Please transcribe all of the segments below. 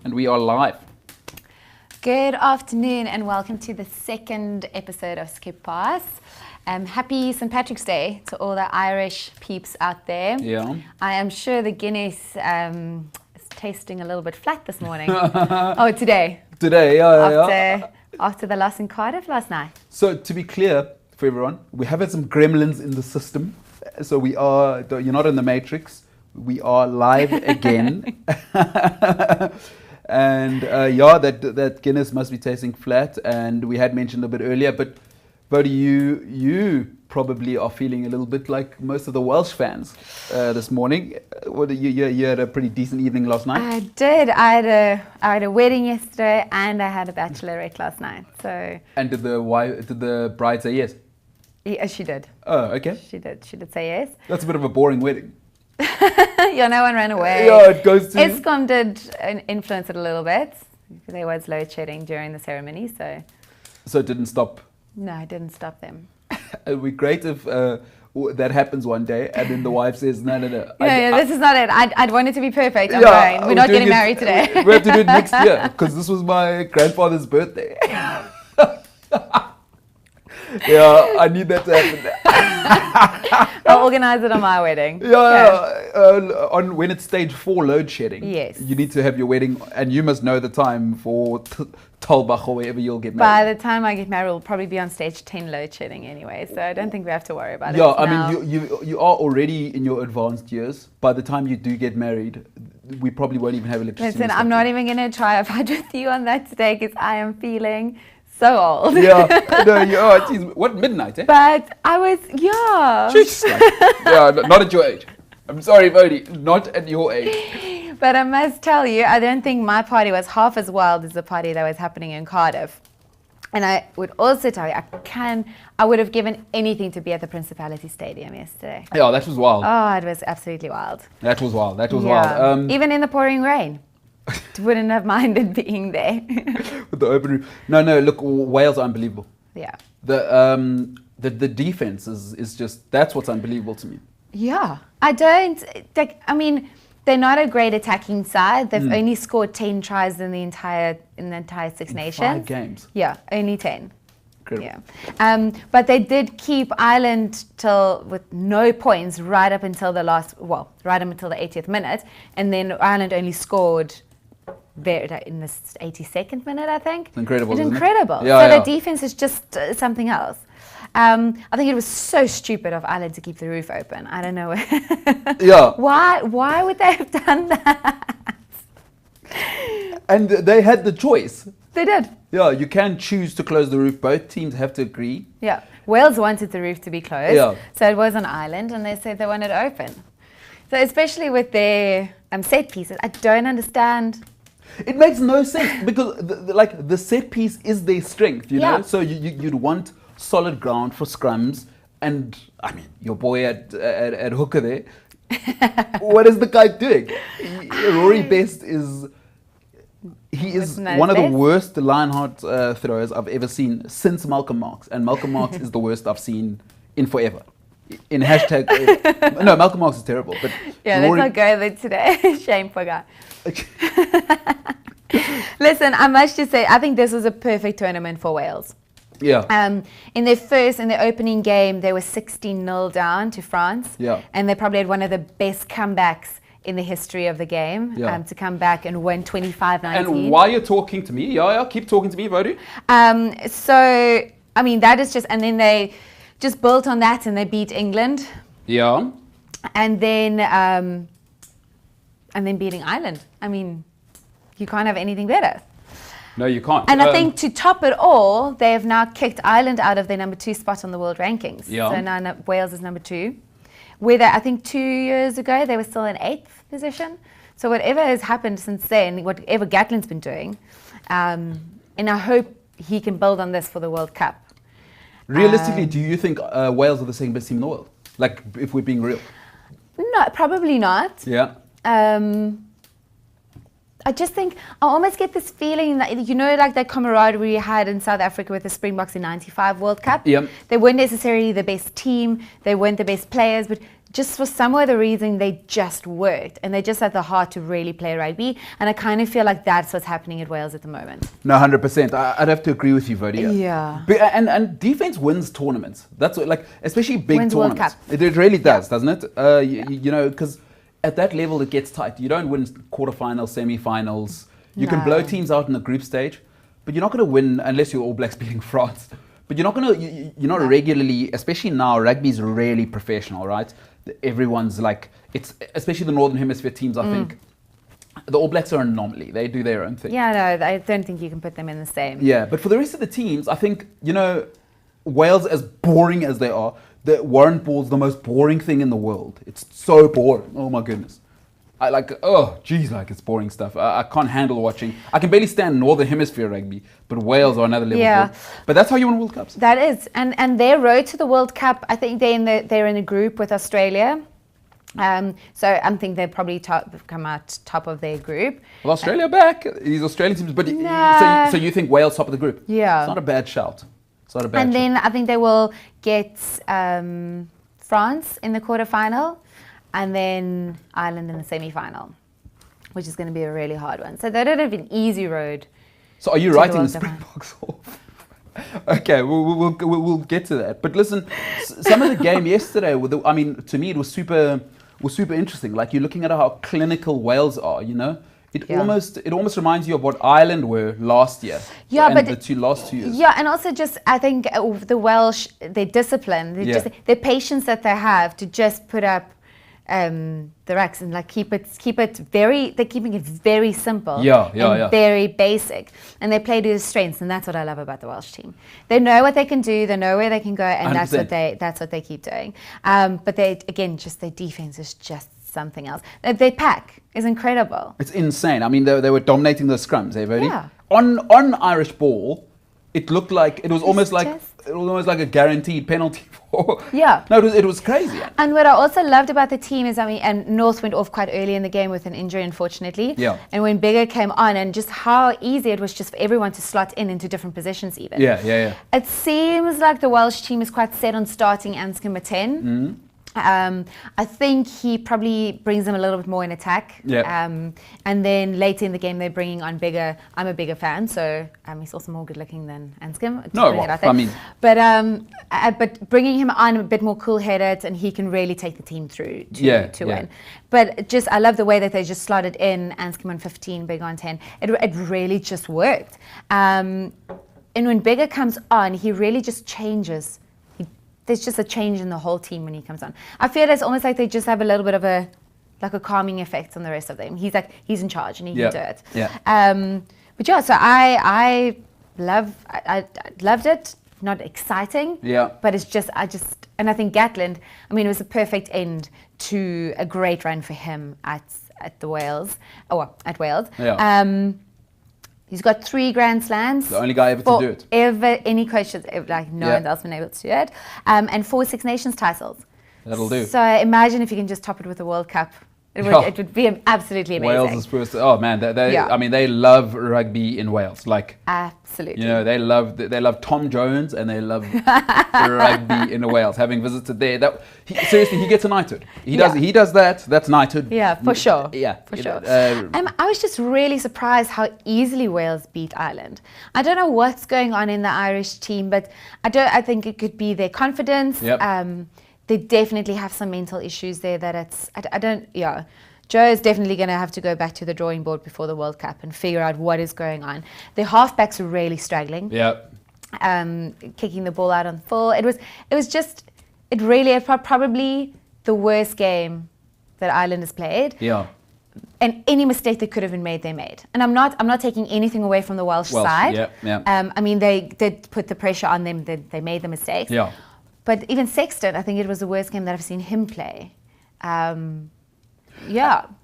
And we are live. Good afternoon and welcome to the second episode of Skip Pass. Happy St. Patrick's Day to all the Irish peeps out there. Yeah. I am sure the Guinness is tasting a little bit flat this morning. Today. Today, yeah. After the loss in Cardiff last night. So to be clear for everyone, we have had some gremlins in the system. So we are, you're not in the Matrix. We are live again. And that Guinness must be tasting flat. And we had mentioned a bit earlier, but Woude, you probably are feeling a little bit like most of the Welsh fans this morning. You had a pretty decent evening last night. I did. I had a wedding yesterday and I had a bachelorette last night. So. And did the bride say yes? Yeah, she did. Oh, okay. She did say yes. That's a bit of a boring wedding. Yeah, no one ran away. Yeah, it goes to... Eskom did influence it a little bit. There was load shedding during the ceremony, so... So it didn't stop? No, it didn't stop them. It would be great if that happens one day and then the wife says, no. This is not it. I'd want it to be perfect. I'm going. We're not getting married today. We have to do it next year because this was my grandfather's birthday. Yeah, I need that to happen. I'll organise it on my wedding. On when it's stage 4 load shedding. Yes. You need to have your wedding, and you must know the time for Talbach or wherever you'll get married. By the time I get married, we'll probably be on stage 10 load shedding anyway, so I don't think we have to worry about it. Yeah, I mean, you are already in your advanced years. By the time you do get married, we probably won't even have electricity. Listen, I'm not even going to try a fight with you on that today because I am feeling so old. Yeah, no, geez, what, midnight, eh? But I was, Jeez, not at your age. I'm sorry, Woude, not at your age. But I must tell you, I don't think my party was half as wild as the party that was happening in Cardiff. And I would also tell you, I would have given anything to be at the Principality Stadium yesterday. Yeah, that was wild. Oh, it was absolutely wild. That was wild. Even in the pouring rain. Wouldn't have minded being there. With the open roof. No, look, Wales are unbelievable. Yeah. The defense is just, that's what's unbelievable to me. Yeah. They're not a great attacking side. They've only scored 10 tries in the entire Six Nations. 5 games. Yeah, only 10. Incredible. Yeah. But they did keep Ireland with no points right up until the 80th minute. And then Ireland only scored there in the 82nd minute, I think. It's incredible. It's isn't incredible. It? Yeah, the defense is just something else. I think it was so stupid of Ireland to keep the roof open. I don't know. Yeah. Why would they have done that? And they had the choice. They did. Yeah, you can choose to close the roof. Both teams have to agree. Yeah. Wales wanted the roof to be closed. Yeah. So it was on Ireland and they said they wanted it open. So especially with their set pieces, I don't understand. It makes no sense because the set piece is their strength, you know? So you'd want solid ground for scrums, and I mean your boy at hooker there. What is the guy doing? Rory Best is one of the worst line-hard throwers I've ever seen since Malcolm Marx, and Malcolm Marx is the worst I've seen in forever. In hashtag no, Malcolm Marx is terrible, but yeah, let's not go there today. Shameful guy. Listen, I must just say, I think this was a perfect tournament for Wales. Yeah. In their opening game, they were 16-0 down to France. Yeah. And they probably had one of the best comebacks in the history of the game. Yeah. To come back and win 25-19. And while you're talking to me, keep talking to me, Woude. So, I mean, that is just, and then they just built on that and they beat England. Yeah. And then beating Ireland. I mean, you can't have anything better. No, you can't. And I think to top it all, they have now kicked Ireland out of their number 2 spot on the world rankings. Yeah. So now Wales is number 2. Where I think 2 years ago, they were still in 8th position. So whatever has happened since then, whatever Gatlin's been doing, and I hope he can build on this for the World Cup. Realistically, do you think Wales are the second best team in the world? Like, if we're being real? No, probably not. Yeah. I just think I almost get this feeling that, you know, like that camaraderie we had in South Africa with the Springboks in '95 World Cup. Yep. They weren't necessarily the best team, they weren't the best players, but just for some other reason, they just worked and they just had the heart to really play rugby. And I kind of feel like that's what's happening at Wales at the moment. No, 100%. I'd have to agree with you, Woude. Yeah. And defense wins tournaments. That's what, like, especially big Wins tournaments. World Cup. It really does, doesn't it? You know, because at that level it gets tight. You don't win quarterfinals, semi-finals. You can blow teams out in the group stage, but you're not going to win unless you're All Blacks beating France. But you're not going to. You're not regularly, especially now. Rugby's really professional, right? Everyone's like, it's especially the Northern Hemisphere teams. I think the All Blacks are an anomaly. They do their own thing. Yeah, no, I don't think you can put them in the same. Yeah, but for the rest of the teams, I think, you know, Wales, as boring as they are, the warrant ball's the most boring thing in the world. It's so boring. Oh my goodness. I like, it's boring stuff. I can't handle watching. I can barely stand Northern Hemisphere rugby, but Wales are another level. Yeah. But that's how you win World Cups. That is. And their road to the World Cup, I think they're in a group with Australia. So I think they'll probably come out top of their group. Well, Australia back. These Australian teams. But Nah. so you think Wales top of the group? Yeah. It's not a bad shout. It's not a bad And shout. then I think they will get France in the quarterfinal. And then Ireland in the semi-final, which is going to be a really hard one. So they don't have an easy road. So are you to writing the World Cup. Springboks off? Okay, we'll get to that. But listen, some of the game yesterday, to me it was super interesting. Like, you're looking at how clinical Wales are. You know, it almost reminds you of what Ireland were last year. Yeah, but the last 2 years. Yeah, and also just I think the Welsh, their discipline, their patience that they have to just put up the racks and like keep it very. They're keeping it very simple. Very basic, and they play to their strengths, and that's what I love about the Welsh team. They know what they can do, they know where they can go, and 100%. that's what they keep doing. But their defense is just something else. Their pack is incredible. It's insane. I mean, they were dominating the scrums. Yeah. On Irish ball, it looked like it was almost like a guaranteed penalty for. Yeah. No, it was crazy. And what I also loved about the team is, and North went off quite early in the game with an injury, unfortunately. Yeah. And when Bigger came on, and just how easy it was just for everyone to slot into different positions even. Yeah. It seems like the Welsh team is quite set on starting Anscombe at 10. Mm-hmm. I think he probably brings them a little bit more in attack. Yeah. And then later in the game, they're bringing on Bigger. I'm a Bigger fan, so he's also more good looking than Anscombe. But bringing him on a bit more cool-headed, and he can really take the team through to win. But I love the way that they just slotted in Anscombe on 15, Bigger on 10. It really just worked. And when Bigger comes on, he really just changes. There's just a change in the whole team when he comes on. I feel it's almost like they just have a little bit of a calming effect on the rest of them. He's in charge and he can do it. Yeah. But yeah, so I loved it. Not exciting. Yeah. But and I think Gatland, it was a perfect end to a great run for him at Wales. Yeah. He's got 3 Grand Slams. The only guy ever to do it. Any questions, no one's else been able to do it. And 4 Six Nations titles. That'll do. So imagine if you can just top it with the World Cup. It would be absolutely amazing. Wales is first. Oh man, they love rugby in Wales. Like, absolutely. You know, they love Tom Jones and they love rugby in Wales. Having visited there, seriously, he gets a knighthood. He does that. That's knighthood. Yeah, for sure. Yeah, for sure. I was just really surprised how easily Wales beat Ireland. I don't know what's going on in the Irish team, but I think it could be their confidence. Yep. They definitely have some mental issues there Joe is definitely going to have to go back to the drawing board before the World Cup and figure out what is going on. The halfbacks are really struggling. Yeah. Kicking the ball out on full. It was probably the worst game that Ireland has played. Yeah. And any mistake that could have been made, they made. And I'm not taking anything away from the Welsh side. Yeah. They did put the pressure on them. They made the mistakes. Yeah. But even Sexton, I think it was the worst game that I've seen him play. And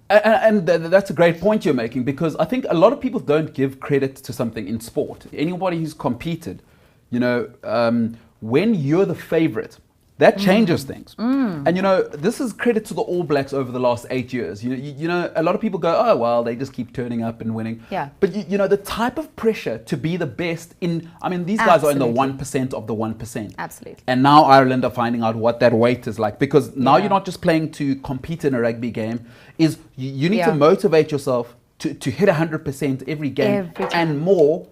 that's a great point you're making, because I think a lot of people don't give credit to something in sport. Anybody who's competed, when you're the favorite That changes things. And, you know, this is credit to the All Blacks over the last 8 years. You know, a lot of people go, oh, well, they just keep turning up and winning. Yeah. But, you know, the type of pressure to be the best in, I mean, these guys are in the 1% of the 1%. Absolutely. And now Ireland are finding out what that weight is like. Because now you're not just playing to compete in a rugby game. You need to motivate yourself to hit 100% every game and more.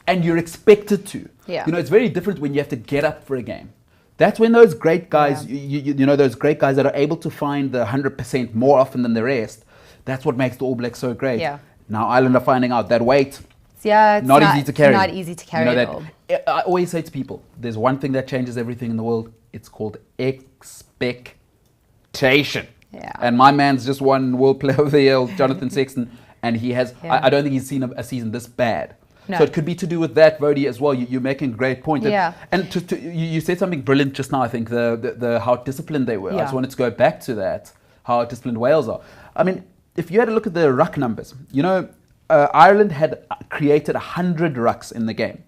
And you're expected to. Yeah. You know, it's very different when you have to get up for a game. That's when those great guys, you know, those great guys that are able to find the 100% more often than the rest, that's what makes the All Blacks so great. Yeah. Now Ireland are finding out that weight, it's not easy to carry. Not easy to carry at all. I always say to people, there's one thing that changes everything in the world. It's called expectation. Yeah. And my man's just won World Player of the Year, Jonathan Sexton, and he has, I don't think he's seen a season this bad. No. So it could be to do with that, Woude, as well. You're making a great point. Yeah. And you said something brilliant just now, I think, the how disciplined they were. I just wanted to go back to that, how disciplined Wales are. I mean, if you had a look at the ruck numbers, you know, Ireland had created 100 rucks in the game.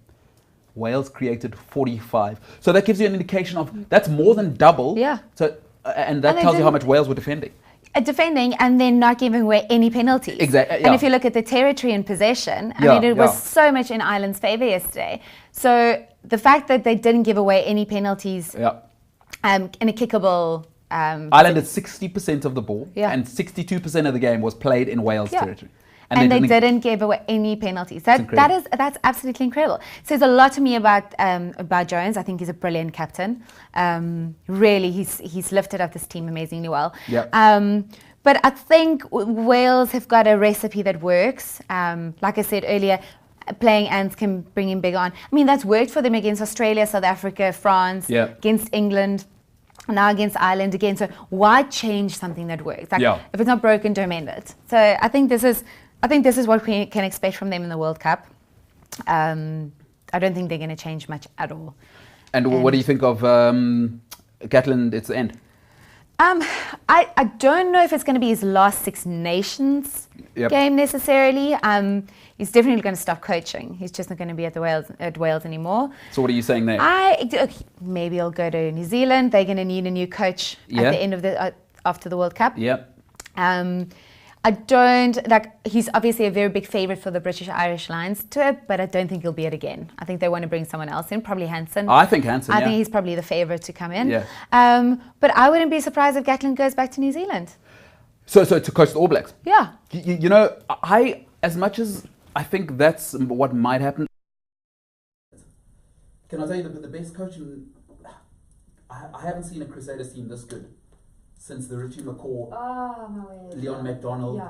Wales created 45. So that gives you an indication of, that's more than double. Yeah. So, and that tells you how much Wales were defending. Defending and then not giving away any penalties. Exactly. And if you look at the territory and possession, I mean, it was so much in Ireland's favour yesterday. So the fact that they didn't give away any penalties in a kickable... Ireland had 60% of the ball and 62% of the game was played in Wales territory. And they didn't give away any penalties. That's absolutely incredible. It says a lot to me about Jones. I think he's a brilliant captain. Really, he's lifted up this team amazingly well. But I think Wales have got a recipe that works. Like I said earlier, playing ants can bring him big on. I mean, that's worked for them against Australia, South Africa, France, against England. Now against Ireland again. So why change something that works? Like, if it's not broken, don't mend it. So I think this is what we can expect from them in the World Cup. I don't think they're going to change much at all. And what do you think of Gatland? It's the end. I don't know if it's going to be his last Six Nations game necessarily. He's definitely going to stop coaching. He's just not going to be at Wales anymore. So what are you saying there? Maybe he'll go to New Zealand. They're going to need a new coach at the end of after the World Cup. I don't he's obviously a very big favourite for the British-Irish Lions tour, but I don't think he'll be it again. I think they want to bring someone else in, probably Hansen. I think Hansen. I think he's probably the favourite to come in. But I wouldn't be surprised if Gatland goes back to New Zealand. So to coach the All Blacks. Yeah. You know, as much as I think that's what might happen. Can I tell you the best coaching? I haven't seen a Crusaders team this good since the Richie McCaw, Leon MacDonald,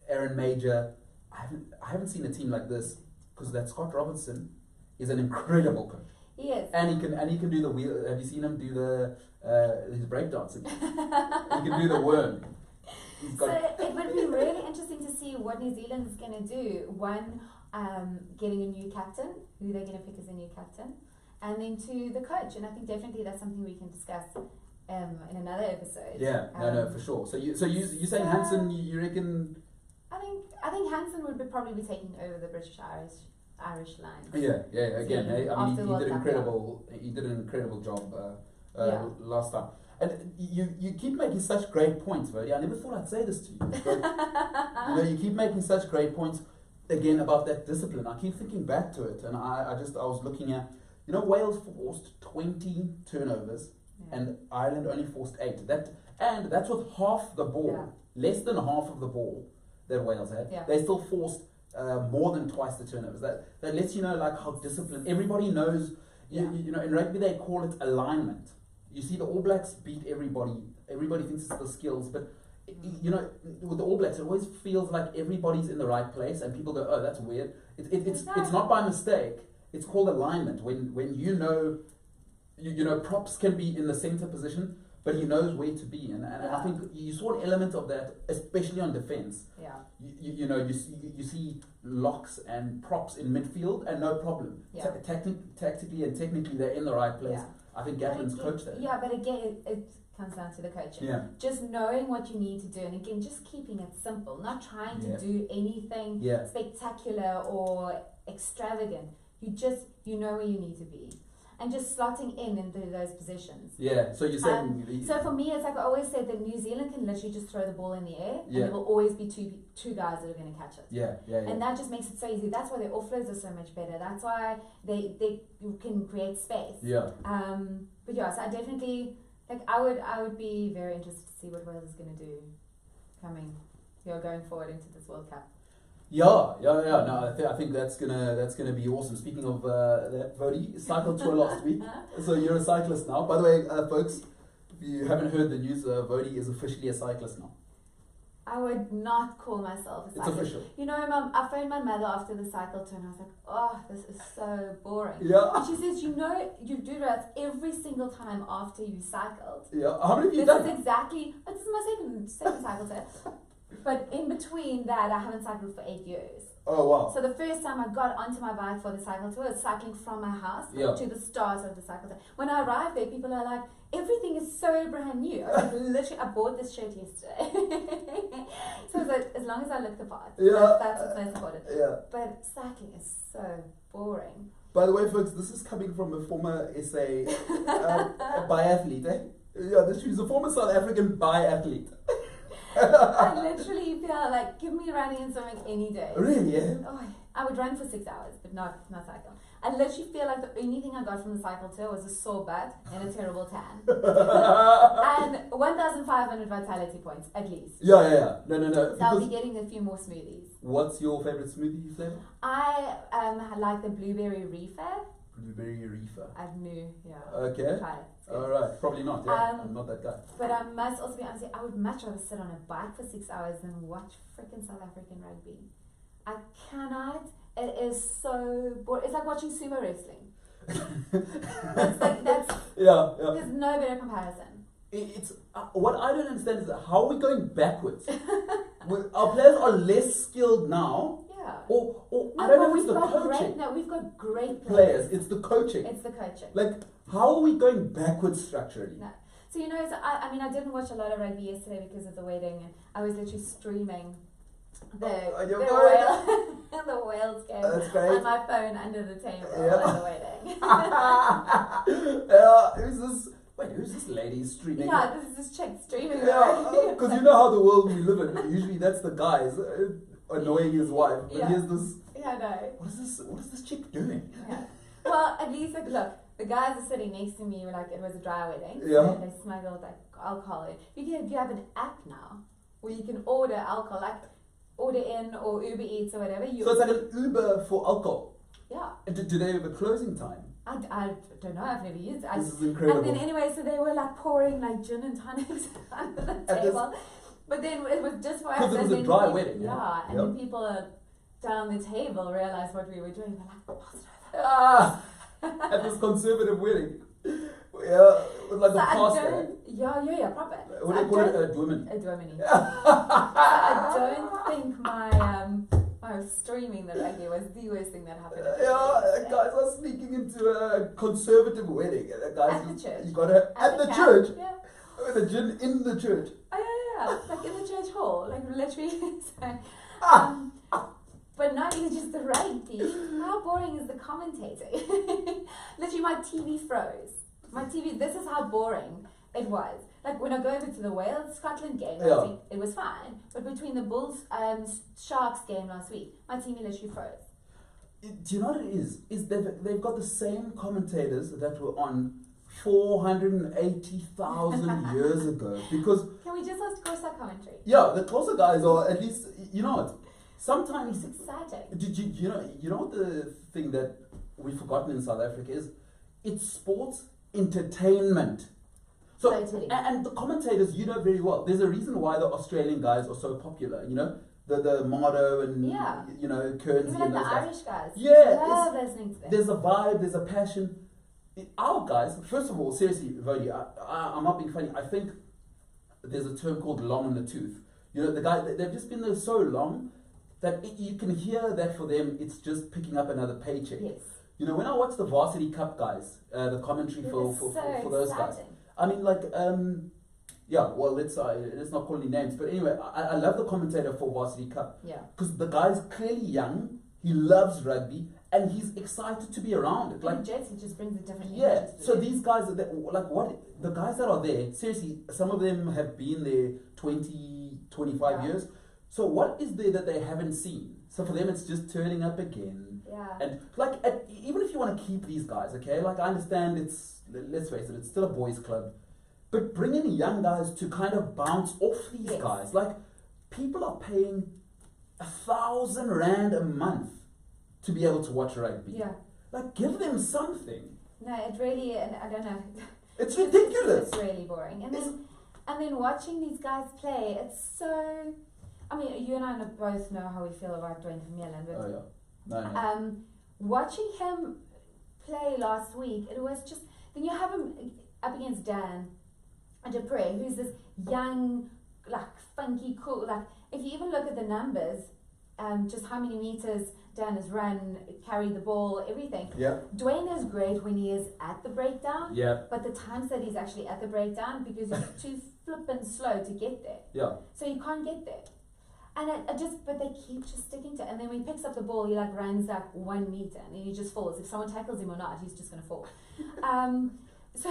Aaron Major. I haven't seen a team like this, because that Scott Robertson is an incredible coach. He is. And he can do the wheel. Have you seen him do his breakdancing? He can do the worm. So it would be really interesting to see what New Zealand is going to do. One, getting a new captain, who they're going to pick as a new captain, and then two, the coach. And I think definitely that's something we can discuss in another episode. Yeah, no, for sure. So you saying Hansen? You reckon? I think Hansen would probably be taking over the British-Irish Lions. Yeah. Again, he did an incredible job last time. And you keep making such great points, Woude. I never thought I'd say this to you. But, you keep making such great points, again, about that discipline. I keep thinking back to it, and I was looking at, Wales forced 20 turnovers, and Ireland only forced 8. That's with half the ball, less than half of the ball that Wales had. Yeah. They still forced more than twice the turnovers. That lets you know how disciplined. Everybody knows. In rugby they call it alignment. You see the All Blacks beat everybody. Everybody thinks it's the skills, but with the All Blacks, it always feels like everybody's in the right place, and people go, "Oh, that's weird." It's not by mistake. It's called alignment. When props can be in the center position, but he knows where to be, and I think you saw an element of that, especially on defense. Yeah. You see locks and props in midfield, and no problem. Yeah. Tactically and technically, they're in the right place. Yeah. I think Gatland's coached that. Yeah, but again, it comes down to the coaching. Yeah. Just knowing what you need to do, and again, just keeping it simple, not trying to do anything spectacular or extravagant. You know where you need to be. and just slotting in into those positions. Yeah, so you're saying... So for me, it's like I always said that New Zealand can literally just throw the ball in the air, and there will always be two guys that are going to catch it. Yeah. And that just makes it so easy. That's why their offloads are so much better. That's why they can create space. Yeah. But yeah, so I definitely, like, I would be very interested to see what Wales is going to do going forward into this World Cup. Yeah. No, I think that's gonna be awesome. Speaking of that, Woude cycled tour last week, so you're a cyclist now. By the way, folks, if you haven't heard the news, Woude is officially a cyclist now. I would not call myself a cyclist. It's official. You know, I phoned my mother after the cycle tour and I was like, oh, this is so boring. Yeah. And she says, you know, you do that every single time after you cycled. Yeah. How many have you done? This is my second cycle tour. But in between that, I haven't cycled for 8 years. Oh, wow. So the first time I got onto my bike for the cycle tour was cycling from my house to the start of the cycle tour. When I arrived there, people are like, everything is so brand new. I was like, literally, I bought this shirt yesterday. So I was like, as long as I look the part, that's what's most important. Yeah. But cycling is so boring. By the way, folks, this is coming from a former SA biathlete. Yeah, she's a former South African biathlete. I literally feel like, give me running and swimming any day. Really, yeah? Oh, I would run for 6 hours, but not cycle. I literally feel like the only thing I got from the cycle tour was a sore butt and a terrible tan. And 1,500 vitality points, at least. Yeah. No. So I'll be getting a few more smoothies. What's your favorite smoothie flavor? I like the blueberry reefer. Blueberry reefer. I knew, yeah. Okay. Try it. Alright, probably not, I'm not that guy. But I must also be honest, I would much rather sit on a bike for 6 hours than watch freaking South African rugby. I cannot. It is so boring. It's like watching sumo wrestling. That's There's no better comparison. It's what I don't understand is how are we going backwards? Our players are less skilled now. Yeah. Or I don't know if it's the coaching. We've got great players. It's the coaching. Like, how are we going backwards structurally? No. So, you know, I didn't watch a lot of rugby yesterday because of the wedding, and I was literally streaming the Wales game on my phone under the table at the wedding. Who's this lady streaming? Yeah, this is this chick streaming. Because you know how the world we live in, usually that's the guys annoying his wife. But here's this... Yeah, I know. What is this chick doing? Yeah. Well, at least, like, look, the guys are sitting next to me, like, it was a dry wedding. Yeah. So they smuggled, like, alcohol in. You have an app now where you can order alcohol, like, order in or Uber Eats or whatever. So it's like an Uber for alcohol? Yeah. Do they have a closing time? I don't know, I've never used it. This is incredible. And then anyway, so they were like pouring like gin and tonics under the table. But then it was just for us. Because it was a dry wedding. Yeah, and then people down the table realized what we were doing. They're like, at this conservative wedding. Yeah, with like a pastor. Yeah, proper. What do you call it? A dominee. A dominee. So I don't think my streaming the rugby was the worst thing that happened. Guys are sneaking into a conservative wedding. Guys at the church. You gotta at the church. Yeah. With a gin in the church. Oh yeah. Like in the church hall, like literally. But not even just the rugby. How boring is the commentating? Literally, my TV froze. This is how boring it was. Like when I go over to the Wales-Scotland game last week, it was fine. But between the Bulls-Sharks game last week, my TV literally froze. Do you know what it is? They've got the same commentators that were on 480,000 years ago. Because can we just ask Corsa commentary? Yeah, the Corsa guys are at least, you know what? Sometimes it's exciting. You know what the thing that we've forgotten in South Africa is? It's sports entertainment. So totally. And the commentators, you know very well. There's a reason why the Australian guys are so popular. You know, the Mardo and you know Kearns even and like those the guys. Irish guys. Yeah, love listening to them. There's a vibe. There's a passion. Our guys, first of all, seriously, Woude, I'm not being funny. I think there's a term called long in the tooth. You know, the guy they've just been there so long that you can hear that for them it's just picking up another paycheck. Yes. You know, when I watch the Varsity Cup guys, the commentary for those guys, I mean, like, well, let's not call any names, but anyway, I love the commentator for Varsity Cup. Yeah. Because the guy's clearly young, he loves rugby, and he's excited to be around it. Like Jets, it just brings a different yeah. energy to So it. these guys, the guys that are there, seriously, some of them have been there 20, 25 years. So what is there that they haven't seen? So for them, it's just turning up again. Yeah. And even if you want to keep these guys, okay, like I understand let's face it, it's still a boys' club, but bring in young guys to kind of bounce off these guys. Like, people are paying 1,000 rand a month to be able to watch rugby. Yeah. Like, give them something. No, it really, and I don't know. It's ridiculous. It's really boring. And then watching these guys play, it's so. I mean, you and I both know how we feel about Dwayne Vermeulen, but Oh yeah, no. Watching him play last week, it was just. Then you have him up against Dan Dupre, who's this young, like funky, cool. Like, if you even look at the numbers, just how many meters Dan has run, carried the ball, everything. Yeah. Dwayne is great when he is at the breakdown. Yeah. But the times that he's actually at the breakdown, because he's too flippin' slow to get there. Yeah. So you can't get there. And but they keep just sticking to it. And then when he picks up the ball, he like runs like 1 meter and then he just falls. If someone tackles him or not, he's just going to fall. So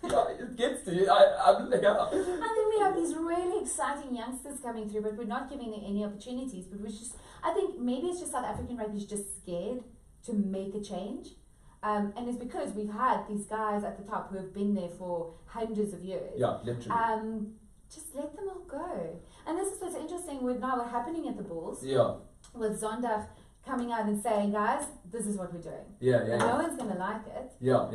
Yeah, it gets to you. I'm like, And then we have these really exciting youngsters coming through, but we're not giving them any opportunities. But we're just, I think maybe it's just South African rugby is just scared to make a change. And it's because we've had these guys at the top who have been there for hundreds of years. Yeah, literally. Just let them all go. And this is what's interesting with now what's happening at the Bulls. Yeah. With Zondag coming out and saying, guys, this is what we're doing. Yeah. And no one's going to like it. Yeah.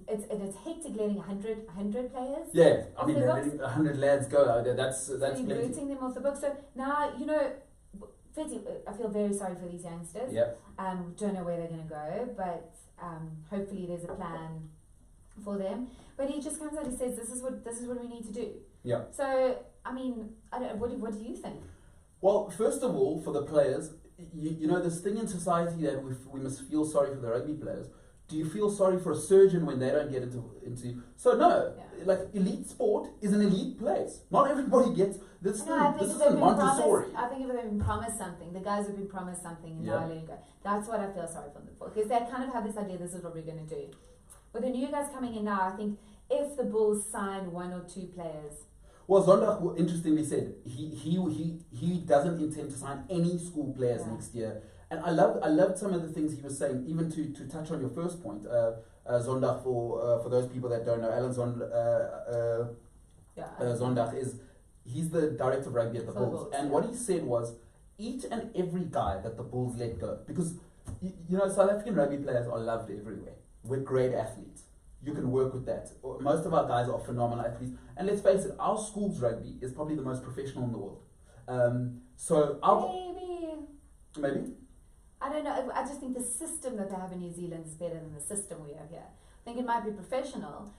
It's hectic letting 100 players. Yeah, I mean, they're letting 100 lads go. That's so plenty. booting them off the book. So now, I feel very sorry for these youngsters. Yeah. Don't know where they're going to go, but hopefully there's a plan for them. But he just comes out and says, this is what we need to do. Yeah. So, I mean, I don't. What do you think? Well, first of all, for the players, you know, this thing in society that we must feel sorry for the rugby players. Do you feel sorry for a surgeon when they don't get into? So no, like elite sport is an elite place. Not everybody gets this. This isn't Montessori. I think if they've been promised something, the guys have been promised something, and now letting go. That's what I feel sorry for them for, because they kind of have this idea. This is what we're going to do. With the new guys coming in now, I think if the Bulls sign 1 or 2 players. Well, Zondag interestingly said he doesn't intend to sign any school players next year, and I loved some of the things he was saying. Even to touch on your first point, Zondag for those people that don't know, Alan Zondag he's the director of rugby at the Bulls, and what he said was each and every guy that the Bulls let go, because you know South African rugby players are loved everywhere. We're great athletes. You can work with that. Most of our guys are phenomenal athletes. And let's face it, our schools rugby is probably the most professional in the world. Maybe? I don't know. I just think the system that they have in New Zealand is better than the system we have here. I think it might be professional,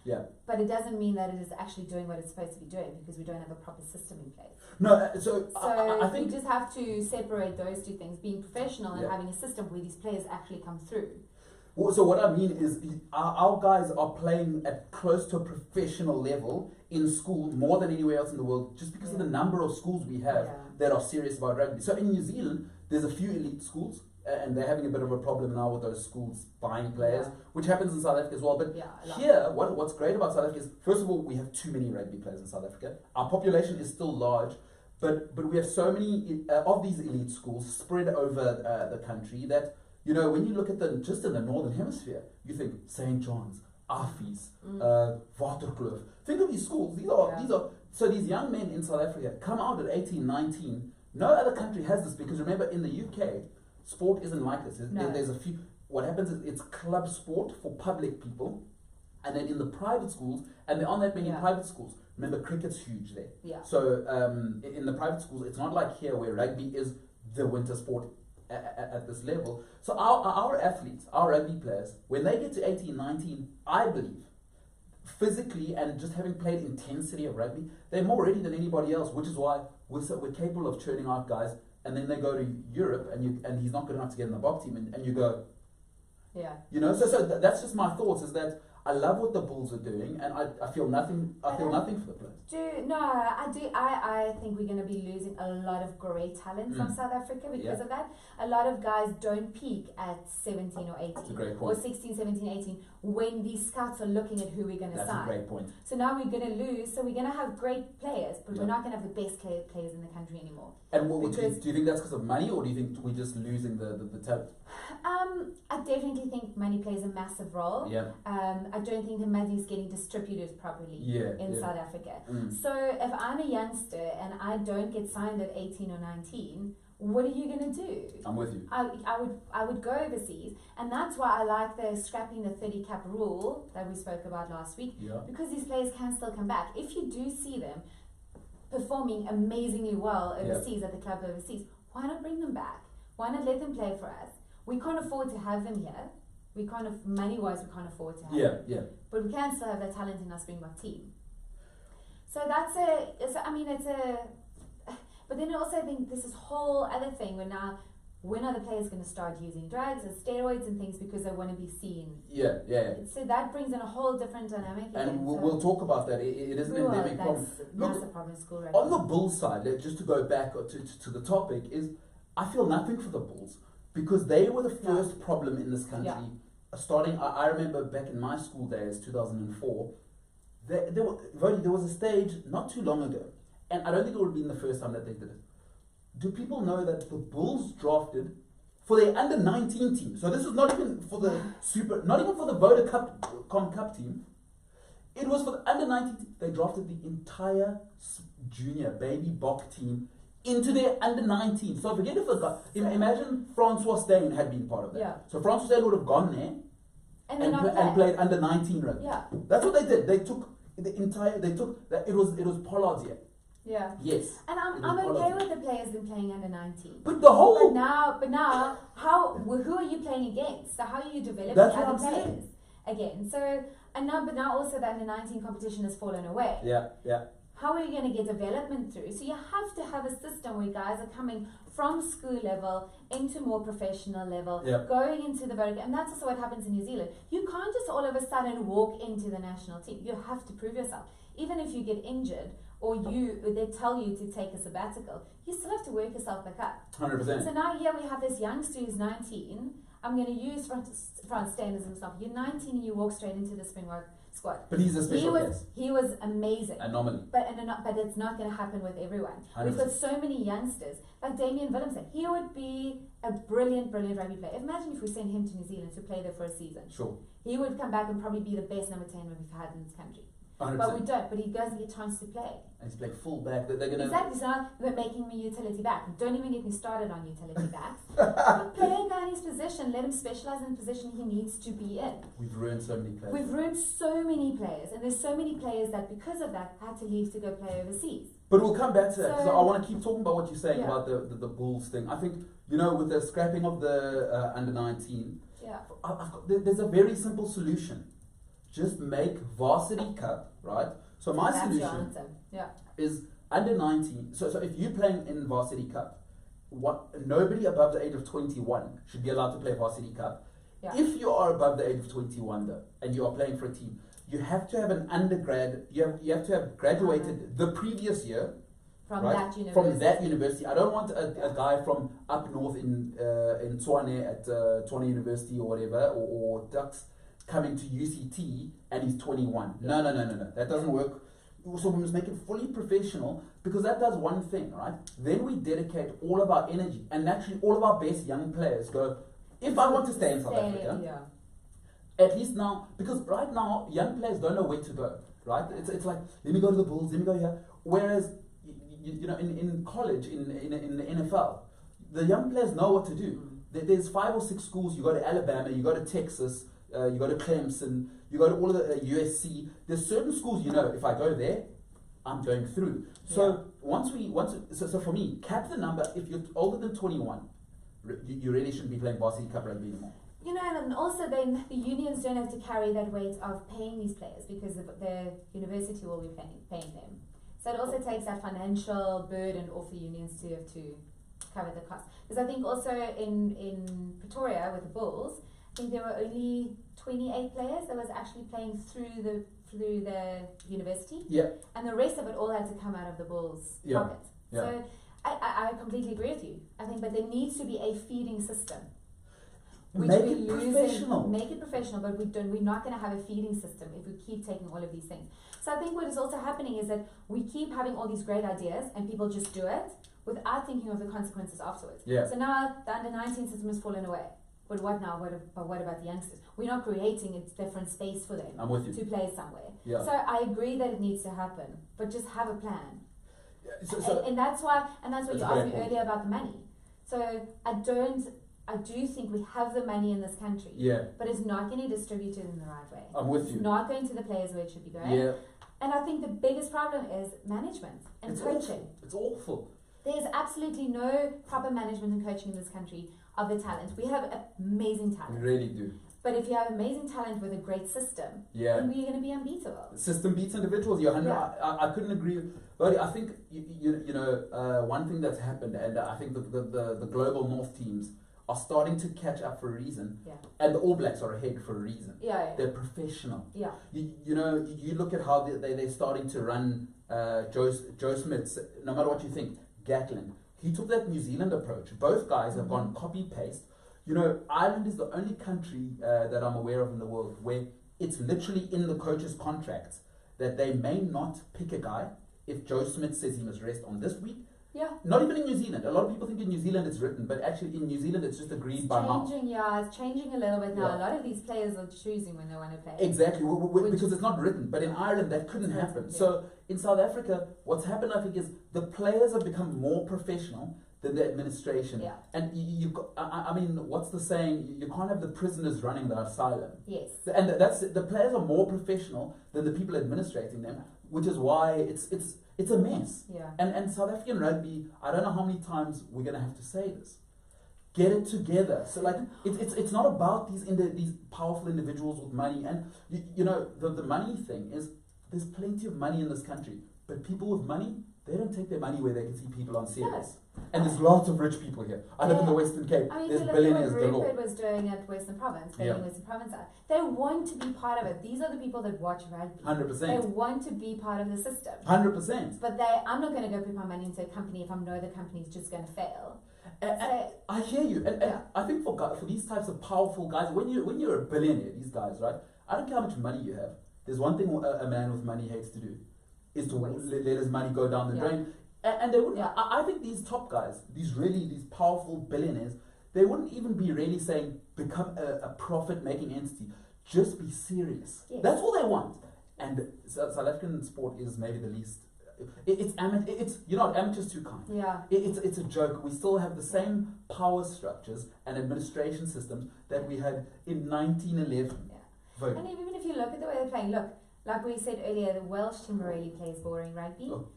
but it doesn't mean that it is actually doing what it's supposed to be doing, because we don't have a proper system in place. No, I think we just have to separate those two things, being professional and having a system where these players actually come through. So what I mean is our guys are playing at close to a professional level in school more than anywhere else in the world, just because of the number of schools we have that are serious about rugby. So in New Zealand, there's a few elite schools, and they're having a bit of a problem now with those schools buying players, which happens in South Africa as well. But here, what's great about South Africa is, first of all, we have too many rugby players in South Africa. Our population is still large, but we have so many of these elite schools spread over the country that, you know, when you look at them just in the Northern Hemisphere, you think St. John's, Affies, Waterkloof. Think of these schools. These are so these young men in South Africa come out at 18, 19. No other country has this, because remember, in the UK, sport isn't like this. There's a few. What happens is it's club sport for public people, and then in the private schools, and there aren't that many private schools. Remember, cricket's huge there. Yeah. So in the private schools, it's not like here where rugby is the winter sport at this level. So our athletes, our rugby players, when they get to 18, 19, I believe, physically and just having played intensity of rugby, they're more ready than anybody else, which is why we're capable of churning out guys, and then they go to Europe and he's not good enough to get in the Bob team, and you go, you know, so that's just my thoughts, is that I love what the Bulls are doing, and I feel nothing. I feel nothing for the players. I think we're going to be losing a lot of great talent from South Africa because of that. A lot of guys don't peak at 17 or 18 That's a great point. or 16, 17, 18 when these scouts are looking at who we're going to sign. That's a great point. So now we're going to lose. So we're going to have great players, but we're not going to have the best players in the country anymore. And do you think that's because of money, or do you think we're just losing the talent? I definitely think money plays a massive role. Yeah. I don't think the money is getting distributed properly in South Africa. So if I'm a youngster and I don't get signed at 18 or 19, what are you going to do? I'm with you. I would go overseas, and that's why I like the scrapping the 30 cap rule that we spoke about last week, because these players can still come back. If you do see them performing amazingly well overseas at the club overseas, why not bring them back? Why not let them play for us? We can't afford to have them here. We can't, money-wise, we can't afford to have them. But we can still have that talent in our Springbok team. So but then also I think this is whole other thing where now, when are the players going to start using drugs or steroids and things because they want to be seen? So that brings in a whole different dynamic. And we'll talk about that. It is an endemic problem. That's a problem in school right on the Bulls side, just to go back to the topic, is I feel nothing for the Bulls because they were the first problem in this country. Starting, I remember back in my school days, 2004, there was a stage not too long ago, and I don't think it would have been the first time that they did it. Do people know that the Bulls drafted for their under-19 team? So this was not even for the not even for the Woude Cup team. It was for the under-19 team. They drafted the entire junior baby Bok team into their under-19. So forget if the guy, imagine Francois Steyn had been part of that. So Francois Steyn would have gone there and played under-19 rugby. That's what they did. They took that. It was Pollard's year. Yes. And I'm okay with the players been playing under 19. But the whole. But now, who are you playing against? So how are you developing other players again? So but now also the under 19 competition has fallen away. How are you going to get development through? So you have to have a system where guys are coming from school level into more professional level, going into the and that's also what happens in New Zealand. You can't just all of a sudden walk into the national team. You have to prove yourself. Even if you get injured or they tell you to take a sabbatical, you still have to work yourself back up. 100%. So now here we have this youngster who's 19. I'm going to use Frans Steyn as an example. You're 19 and you walk straight into the Springbok squad. But he's a special case. He was amazing. Anomaly. But it's not going to happen with everyone. 100%. We've got so many youngsters. Like Damian Willemse, he would be a brilliant rugby player. Imagine if we sent him to New Zealand to play there for a season. Sure. He would come back and probably be the best number 10 we've had in this country. 100%. But we don't. But he doesn't get a chance to play. And he's playing full back. They're gonna exactly. So now they're making me utility back. Don't even get me started on utility backs. But play a guy in his position. Let him specialize in the position he needs to be in. We've ruined so many players. We've ruined so many players, and there's so many players that because of that had to leave to go play overseas. But we'll come back to that because I want to keep talking about what you're saying about the Bulls thing. I think with the scrapping of the under 19. There's a very simple solution. Just make varsity cup, right? So my solution is under 19. So if you're playing in varsity cup, nobody above the age of 21 should be allowed to play varsity cup. If you are above the age of 21 though, and you are playing for a team, you have to have an undergrad. You have to have graduated the previous year from that university. I don't want a guy from up north in Tshwane at Tshwane University or whatever, or Ducks coming to UCT and he's 21. No. That doesn't work. So we must make it fully professional, because that does one thing, right? Then we dedicate all of our energy, and naturally all of our best young players go, if I want to stay in South Africa, at least now, because right now young players don't know where to go, right? It's like, let me go to the Bulls, let me go here. Whereas, in college, in the NFL, the young players know what to do. There's 5 or 6 schools. You go to Alabama, you go to Texas, you go to Clemson, you go to all of the USC. There's certain schools, if I go there, I'm going through. So so for me, cap the number. If you're older than 21, you really shouldn't be playing varsity cup rugby anymore. And also then the unions don't have to carry that weight of paying these players, because the university will be paying them. So it also takes that financial burden off the unions to have to cover the cost. Because I think also in Pretoria with the Bulls, think there were only 28 players that was actually playing through the university. Yeah. And the rest of it all had to come out of the Bulls' pocket. Yeah. So I completely agree with you. I think, but there needs to be a feeding system. Make it professional. Make it professional, but we're not going to have a feeding system if we keep taking all of these things. So I think what is also happening is that we keep having all these great ideas and people just do it without thinking of the consequences afterwards. Yeah. So now the under-19 system has fallen away. But what now? What about the youngsters? We're not creating a different space for them I'm with you. to play somewhere. Yeah. So I agree that it needs to happen, but just have a plan. So And that's what That's you a asked great me point. earlier about the money. So I do think we have the money in this country, but it's not getting distributed in the right way. I'm with It's you. not going to the players where it should be going. Yeah. And I think the biggest problem is management and It's coaching. awful. It's awful. There's absolutely no proper management and coaching in this country of the talent. We have amazing We talent. really do. But if you have amazing talent with a great system, Yeah. then we're going to be unbeatable. System beats individuals. You're 100. Yeah. I couldn't agree. But I think you know one thing that's happened, and I think the global North teams are starting to catch up for a reason, Yeah. and the All Blacks are ahead for a reason. Yeah. They're professional. Yeah. You know, you look at how they're starting to run Joe Smith's, no matter what you think, Gatland. He took that New Zealand approach. Both guys have gone copy-paste. You know, Ireland is the only country that I'm aware of in the world where it's literally in the coach's contracts that they may not pick a guy if Joe Smith says he must rest on this week. Yeah. Not even in New Zealand. A lot of people think in New Zealand it's written, but actually in New Zealand it's just agreed by mouth. It's changing a little bit now. Yeah. A lot of these players are choosing when they want to play. Exactly, because it's not written. But in Ireland, that couldn't happen. Yeah. So in South Africa, what's happened, I think, is the players have become more professional than the administration. Yeah. And I mean, what's the saying? You can't have the prisoners running the asylum. Yes. And that's the players are more professional than the people administrating them, which is why it's a mess. Yeah. And South African rugby, I don't know how many times we're gonna have to say this. Get it together. So like it's not about these powerful individuals with money. And you know the money thing is there's plenty of money in this country, but people with money, they don't take their money where they can see people on serious. And there's lots of rich people here. I live in the Western Cape. I mean, There's look billionaires at what galore. Rupert was doing at Western Province, Western Province. They want to be part of it. These are the people that watch rugby. 100%. They want to be part of the system. 100%. But I'm not going to go put my money into a company if I know the company's just going to fail. And I hear you. And I think for these types of powerful guys, when you're a billionaire, these guys, right? I don't care how much money you have. There's one thing a man with money hates to do, is to let his money go down the drain. And they would. Yeah. I think these top guys, these powerful billionaires, they wouldn't even be really saying become a profit-making entity. Just be serious. Yes. That's all they want. And South African sport is maybe the least. It's amateur's too kind. Yeah. It's a joke. We still have the same power structures and administration systems that we had in 1911. Yeah. And even if you look at the way they're playing, look, like we said earlier, the Welsh team really plays boring rugby. Oh.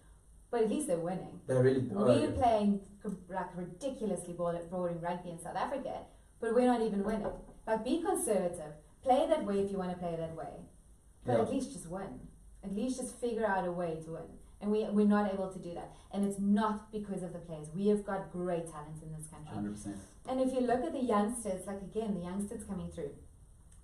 But at least they're winning. They're really. We're playing like ridiculously boring rugby in South Africa, but we're not even winning. Like, be conservative. Play that way if you want to play that way. But at least just win. At least just figure out a way to win. And we're not able to do that. And it's not because of the players. We have got great talent in this country. 100%. And if you look at the youngsters, like again, the youngsters coming through,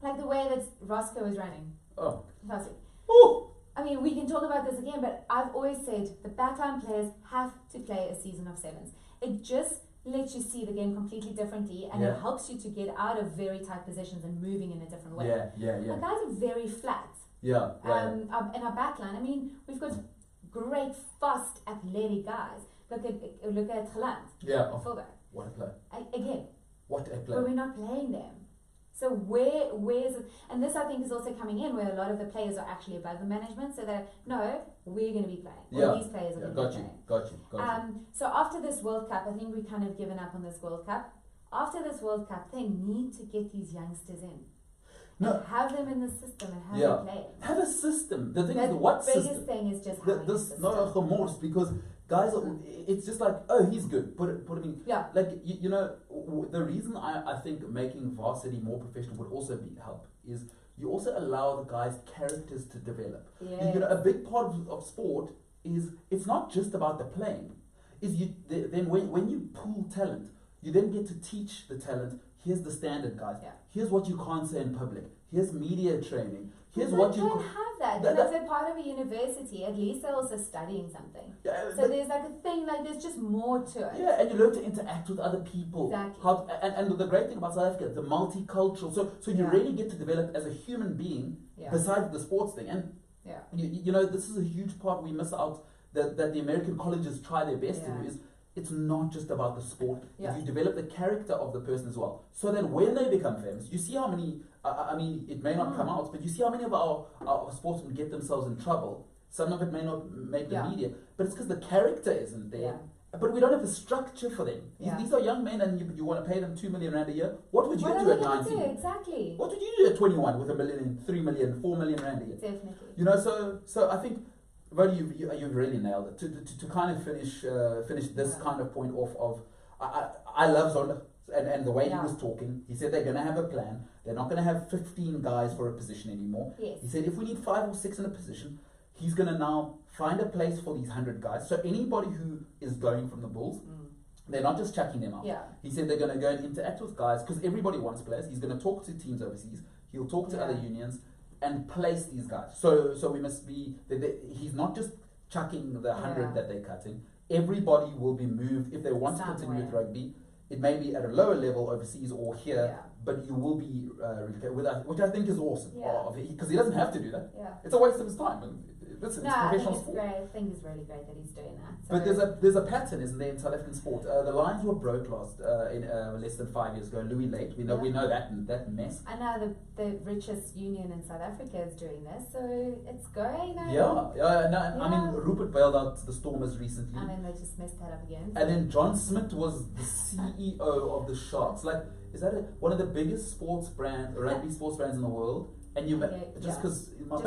like the way that Roscoe was running. Oh. Fantastic. Ooh. I mean, we can talk about this again, but I've always said the backline players have to play a season of sevens. It just lets you see the game completely differently, and it helps you to get out of very tight positions and moving in a different way. Yeah. The guys are very flat. Yeah. In our backline, I mean, we've got great, fast, athletic guys. Look at Cyle. Yeah. Fullback. What a play. Again. What a play. But we're not playing them. So where's it? And this, I think, is also coming in where a lot of the players are actually above the management, so that we're going to be playing. Or these players are going to be playing. Got you. So after this World Cup, I think we've kind of given up on this World Cup. After this World Cup, they need to get these youngsters in. And have them in the system and have them play. Have a system. The thing is, what system? The biggest thing is just having a system. Not a remorse, because guys, it's just like, oh, he's good. Put him in. Yeah. Like, you know, the reason I think making varsity more professional would also help is you also allow the guys' characters to develop. Yes. You know, a big part of sport is it's not just about the playing. Then when you pool talent, you then get to teach the talent. Here's the standard, guys. Yeah. Here's what you can't say in public. Here's media training. Here's But what they you don't could. have that. Because they're part of a university. At least they're also studying something. Yeah, So there's like a thing, like there's just more to it. yeah, and you learn to interact with other people. Exactly. And the great thing about South Africa, the multicultural. So you Yeah. really get to develop as a human being Yeah. besides the sports thing. And Yeah. you know, this is a huge part we miss out that the American colleges try their best to Yeah. do is it's not just about the sport. Yeah. You develop the character of the person as well. So that when they become famous, you see how many, I mean, it may not come out, but you see how many of our sportsmen get themselves in trouble. Some of it may not make the Yeah. media, but it's because the character isn't there. Yeah. But we don't have a structure for them. Yeah. These are young men and you want to pay them 2 million rand a year. What would you What do are at they gonna 19? do? Exactly. What would you do at 21 with 1 million, 3 million, 4 million rand a year? Definitely. You know, so I think, Woude, you've really nailed it. To kind of finish this Yeah. kind of point off of, I love Zonda and the way he Yeah. was talking. He said they're going to have a plan. They're not going to have 15 guys for a position anymore. Yes. He said if we need 5 or 6 in a position, he's going to now find a place for these 100 guys. So anybody who is going from the Bulls, they're not just chucking them out. Yeah. He said they're going to go and interact with guys because everybody wants players. He's going to talk to teams overseas. He'll talk to Yeah. other unions and place these guys. So we must be. He's not just chucking the 100 Yeah. that they're cutting. Everybody will be moved if they want to continue with rugby. It may be at a lower level overseas or here, Yeah. but you will be relocated with us, which I think is awesome. Yeah. Because he doesn't have to do that. Yeah. It's a waste of his time. Listen, No, it's I think professional it's sport. great. I think it's really great that he's doing that. But So- there's a pattern, isn't there, in South African sport? The Lions were broke last in less than 5 years ago. Louis Late, we know that mess. I know the richest union in South Africa is doing this, so it's going. I mean, Rupert bailed out the Stormers recently, And then they just messed that up again. and then John Smith was the CEO of the Sharks. Like, is that one of the biggest rugby sports brands in the world? And you just because my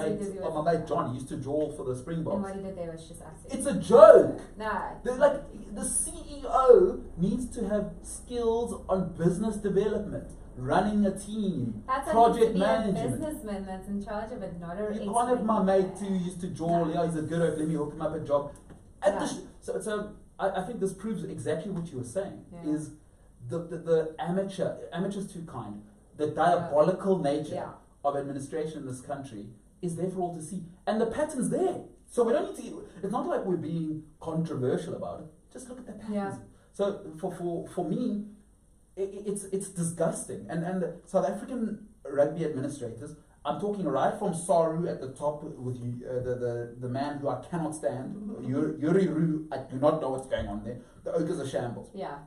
mate John used to draw for the And Springboks. what he did there was just absolutely. It's a joke. No. The CEO needs to have skills on business development, running a team, That's project a management. businessman that's in charge of it, not a. You can't have my mate who used to draw. No. Yeah, he's a good oak. Let me hook him up a job. At Yeah. So I think this proves exactly what you were saying. Yeah. Is the amateurs too kind. The diabolical nature of administration in this country is there for all to see, and the pattern's there. So we don't need to. It's not like we're being controversial about it. Just look at the patterns. Yeah. So for me, it's disgusting. And the South African rugby administrators, I'm talking right from Saru at the top with you, the man who I cannot stand, Yuri Roo. I do not know what's going on there. The Oak is a shambles. Yeah.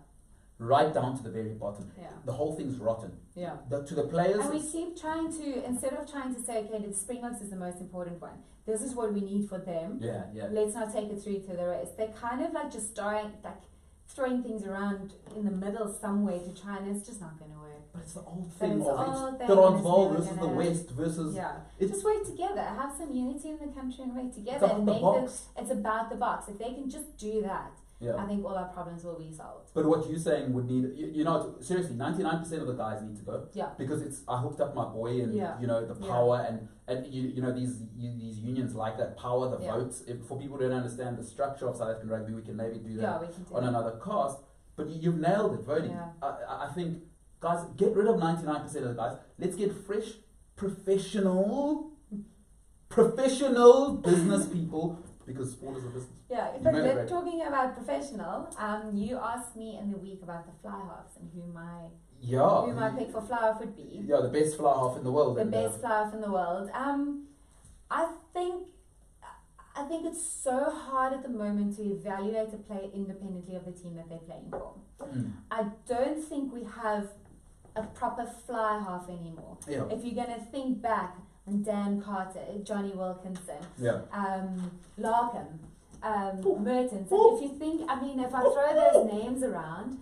Right down to the very bottom. Yeah. The whole thing's rotten. Yeah. To the players. And we keep trying to, instead of trying to say, okay, the Springboks is the most important one. This is what we need for them. Yeah. Let's not take it through to the rest. They're kind of like just throwing things around in the middle somewhere to try, and it's just not going to work. But it's the old But thing it's of the old it's thing, Transvaal and it's versus never the gonna- West versus. Yeah. It's, Just work together. Have some unity in the country and work together. it's about and the make box. it's about the box. If they can just do that, Yeah. I think all our problems will be solved. But what you're saying would need, you know, seriously, 99% of the guys need to go. Yeah. Because I hooked up my boy and, Yeah. you know, the Yeah. power and you know, these unions like that power, the Yeah. votes. For people who don't understand the structure of South African rugby, we can maybe do that Yeah, we can do on that. another cast. But you've nailed it, Woude. Yeah. I think, guys, get rid of 99% of the guys. Let's get fresh, professional business people, because sport is a business. Yeah, You but made it we're right. talking about professional. You asked me in the week about the Flyhalfs and who my pick for Flyhalf would be. Yeah, the best Flyhalf in the world. The and, best Flyhalf in the world. I think it's so hard at the moment to evaluate a player independently of the team that they're playing for. I don't think we have a proper Flyhalf anymore. Yeah. If you're going to think back on Dan Carter, Johnny Wilkinson, Larkham, Mertens, if you think, if I throw those names around,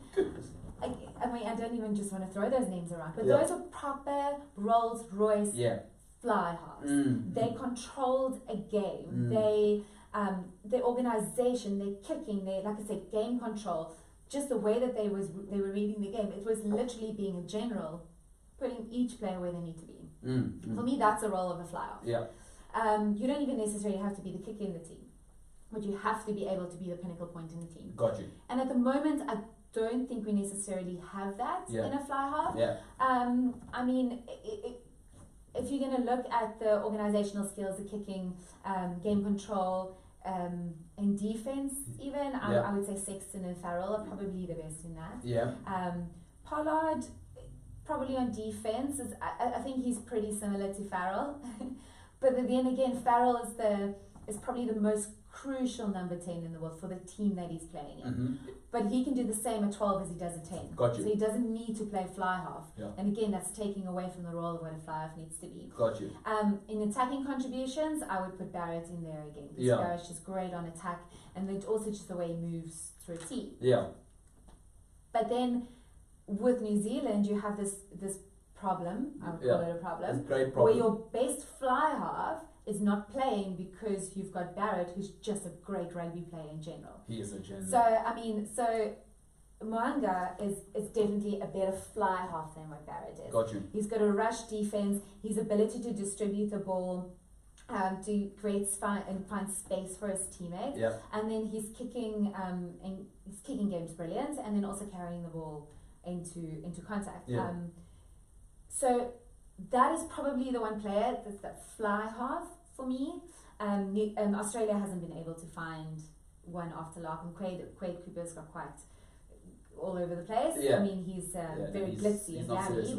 I don't even just want to throw those names around, but those are proper Rolls Royce Flyhalves. They controlled a game. Their organization, their kicking, their, like I said, game control, just the way that they were reading the game. It was literally being a general, putting each player where they need to be. For me, that's the role of a Flyhalf. Yeah. You don't even necessarily have to be the kicker in the team, but you have to be able to be the pinnacle point in the team. Got you. And at the moment, don't think we necessarily have that Yeah. in a fly half. Yeah. I mean, if you're going to look at the organizational skills, the kicking, game control, and defense, even, Yeah. I would say Sexton and Farrell are probably the best in that. Yeah. Pollard, probably on defense, I think he's pretty similar to Farrell. But then again, Farrell is probably the most crucial number 10 in the world for the team that he's playing in. Mm-hmm. But he can do the same at 12 as he does at 10. Got you. So he doesn't need to play fly half. Yeah. And again, that's taking away from the role of what a fly half needs to be. Got you. In attacking contributions, I would put Barrett in there again. Because Yeah. Barrett's just great on attack, and then also just the way he moves through a team. Yeah. But then with New Zealand, you have this problem, I would call it a problem, It's a great where problem. your best fly half is not playing because you've got Barrett, who's just a great rugby player in general. He is a general. So, I mean, Moanga is definitely a better fly half than what Barrett is. Got you. He's got a rush defense, his ability to distribute the ball, to create and find space for his teammates, Yeah. and then his kicking game's brilliant, and then also carrying the ball into contact. Yeah. So that is probably the one player that's that fly half for me. Australia hasn't been able to find one after Larkin. Quade Cooper's got quite all over the place. Yeah. I mean, he's very glitzy and gabby,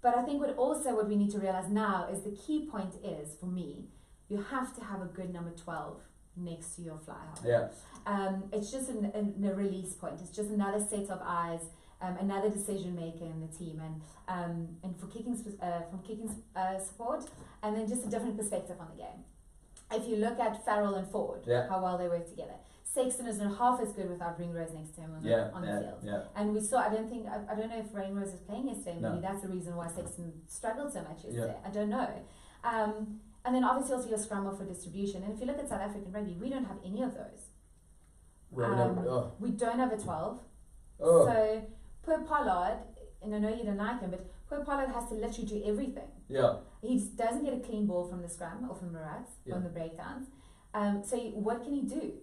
but I think what we need to realize now is the key point is, for me, you have to have a good number 12 next to your fly half. Yeah. It's just a release point. It's just another set of eyes, another decision maker in the team, and for kicking support, and then just a different perspective on the game. If you look at Farrell and Ford, how well they work together. Sexton is not half as good without Ringrose next to him on the field. Yeah. And we saw, I don't know if Ringrose was playing yesterday. Maybe No. that's the reason why Sexton struggled so much yesterday. Yeah. I don't know. And then obviously also your scrum off for distribution. And if you look at South African rugby, we don't have any of those. We don't have a 12. Oh. So poor Pollard, and I know you don't like him, but poor Pollard has to literally do everything. Yeah. He just doesn't get a clean ball from the scrum or from the rucks, from the breakdowns. So what can he do?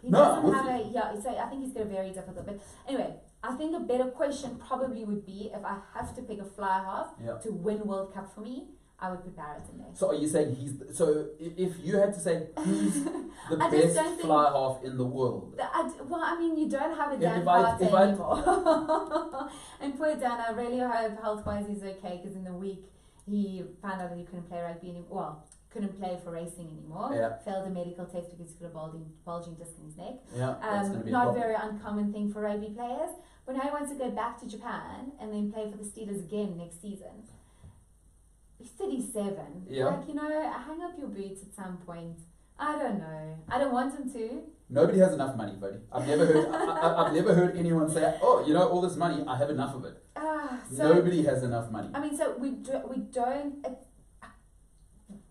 He doesn't have so I think he's got a very difficult. But anyway, I think a better question probably would be, if I have to pick a fly half to win World Cup for me, I would put Barrett in there. So are you saying if you had to say who's the best fly half in the world? You don't have a Dan Carter anymore. And poor Dan, I really hope health-wise he's okay, because in the week he found out that he couldn't play rugby anymore. Well, couldn't play for racing anymore. Yeah. Failed a medical test because he's got a bulging disc in his neck. Yeah, that's gonna be not a very uncommon thing for rugby players. But now he wants to go back to Japan and then play for the Steelers again next season. He's 37. Yeah. Hang up your boots at some point. I don't know. I don't want him to. Nobody has enough money, buddy. I've never heard anyone say, "Oh, all this money, I have enough of it." Nobody has enough money. I mean, so we don't.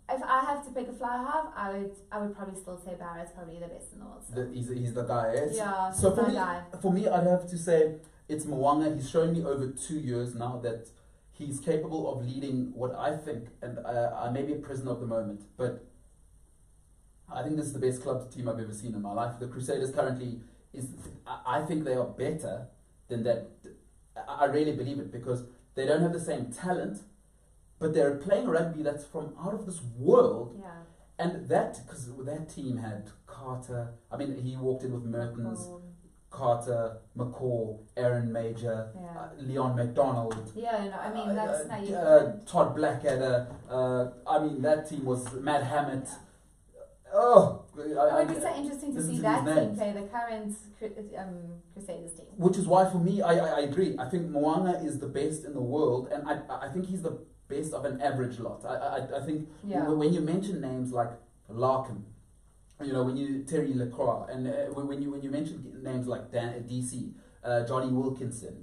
If I have to pick a fly half, I would probably still say Barrett's probably the best in the world. So. He's the guy. Eh? Yeah. So for me, I'd have to say it's Moanga. He's shown me over 2 years now that he's capable of leading what I think, and I may be a prisoner of the moment, but I think this is the best club team I've ever seen in my life. The Crusaders currently I think they are better than that. I really believe it, because they don't have the same talent, but they're playing rugby that's from out of this world. Yeah. And because that team had Carter, I mean, he walked in with Mertens, Carter, McCaw, Aaron Major, Leon McDonald. That's Todd Blackadder. I mean, that team was Matt Hammett. It would be so interesting to see that team play the current Crusaders team. Which is why, for me, I agree. I think Moanga is the best in the world, and I think he's the best of an average lot. I think when you mention names like Larkin, when you Terry Lacroix, and when you mention names like DC, Johnny Wilkinson,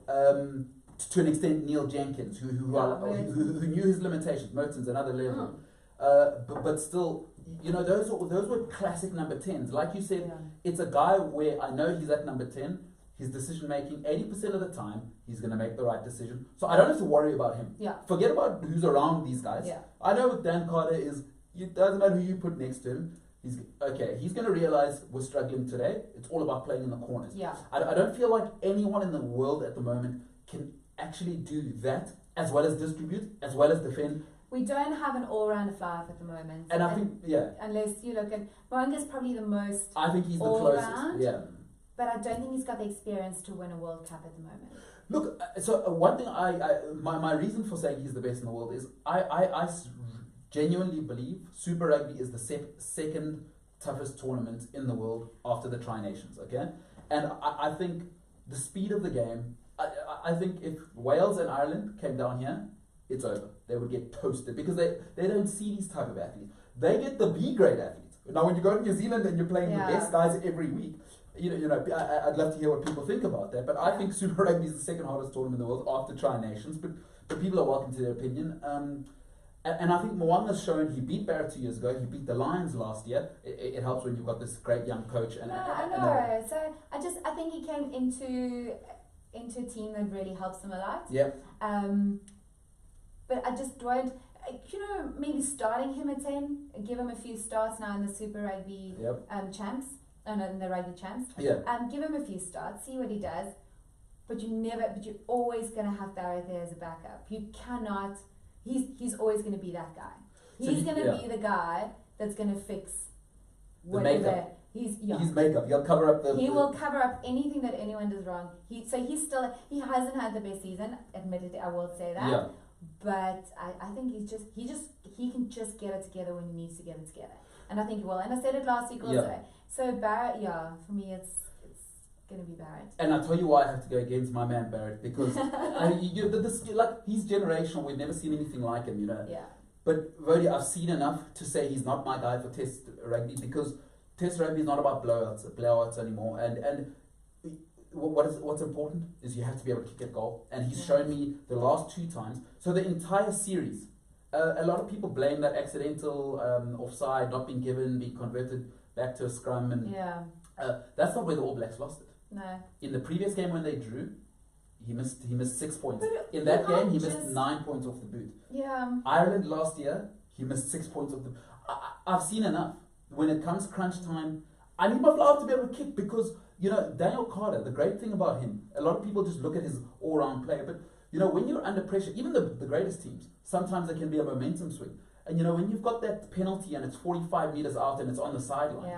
to an extent Neil Jenkins, who knew his limitations, Mertens another level, but still. Those were classic number 10s. Like you said, it's a guy where I know he's at number 10. His decision making, 80% of the time, he's going to make the right decision. So I don't have to worry about him. Yeah. Forget about who's around these guys. Yeah. I know with Dan Carter it doesn't matter who you put next to him. He's going to realize we're struggling today. It's all about playing in the corners. Yeah. I don't feel like anyone in the world at the moment can actually do that as well as distribute, as well as defend. We don't have an all-round Flyhalf at the moment. And I think, unless you look at Mwanga's probably the most. I think he's the all-round, closest. Yeah. But I don't think he's got the experience to win a World Cup at the moment. Look, so one thing my reason for saying he's the best in the world is I genuinely believe Super Rugby is the second toughest tournament in the world after the Tri-Nations, okay? And I think the speed of the game, I think if Wales and Ireland came down here, it's over. They would get toasted because they don't see these type of athletes. They get the B-grade athletes. Now, when you go to New Zealand and you're playing the best guys every week, I'd love to hear what people think about that. But I think Super Rugby is the second hardest tournament in the world after Tri-Nations. But people are welcome to their opinion. And I think Mwanga's shown he beat Barrett 2 years ago. He beat the Lions last year. It helps when you've got this great young coach. I know. So I think he came into a team that really helps him a lot. Yeah. But I just don't. Maybe starting him at 10, give him a few starts now in the Super Rugby champs. In the rugby champs. Yeah. Give him a few starts, see what he does. But you're always gonna have Barrett there as a backup. You cannot. He's always gonna be that guy. He's gonna be the guy that's gonna fix whatever. Makeup. He's makeup. He'll cover up He will cover up anything that anyone does wrong. He hasn't had the best season. Admittedly, I will say that. Yeah. But I think he can just get it together when he needs to get it together. And I think he will. And I said it last week also. Yeah. So Barrett, for me it's gonna be Barrett. And I'll tell you why I have to go against my man Barrett, because he's generational. We've never seen anything like him, Yeah. But Woude, I've seen enough to say he's not my guy for Test Rugby, because Test Rugby is not about blowouts anymore. And what's important is you have to be able to kick a goal. And he's shown me the last 2 times. So the entire series, a lot of people blame that accidental offside, not being given, being converted back to a scrum, and that's not where the All Blacks lost it. No. In the previous game when they drew, he missed 6 points. In that game, he missed 9 points off the boot. Yeah. Ireland last year, he missed 6 points off the. I've seen enough. When it comes crunch time, I need my Flyhalf to be able to kick, because Daniel Carter. The great thing about him, a lot of people just look at his all-round play, but when you're under pressure, even the greatest teams, sometimes there can be a momentum swing. And when you've got that penalty and it's 45 meters out and it's on the sideline,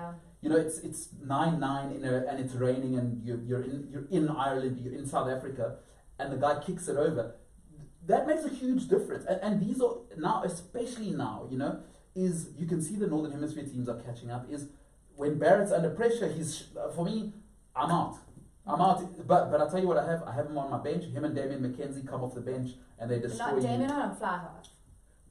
it's 9-9 and it's raining and you're in Ireland, you're in South Africa, and the guy kicks it over. That makes a huge difference. And these are now, especially now, is you can see the Northern Hemisphere teams are catching up. Is when Barrett's under pressure, for me, I'm out. But I'll tell you what I have him on my bench. Him and Damien McKenzie come off the bench and they destroy. Not Damien on Flyhalf.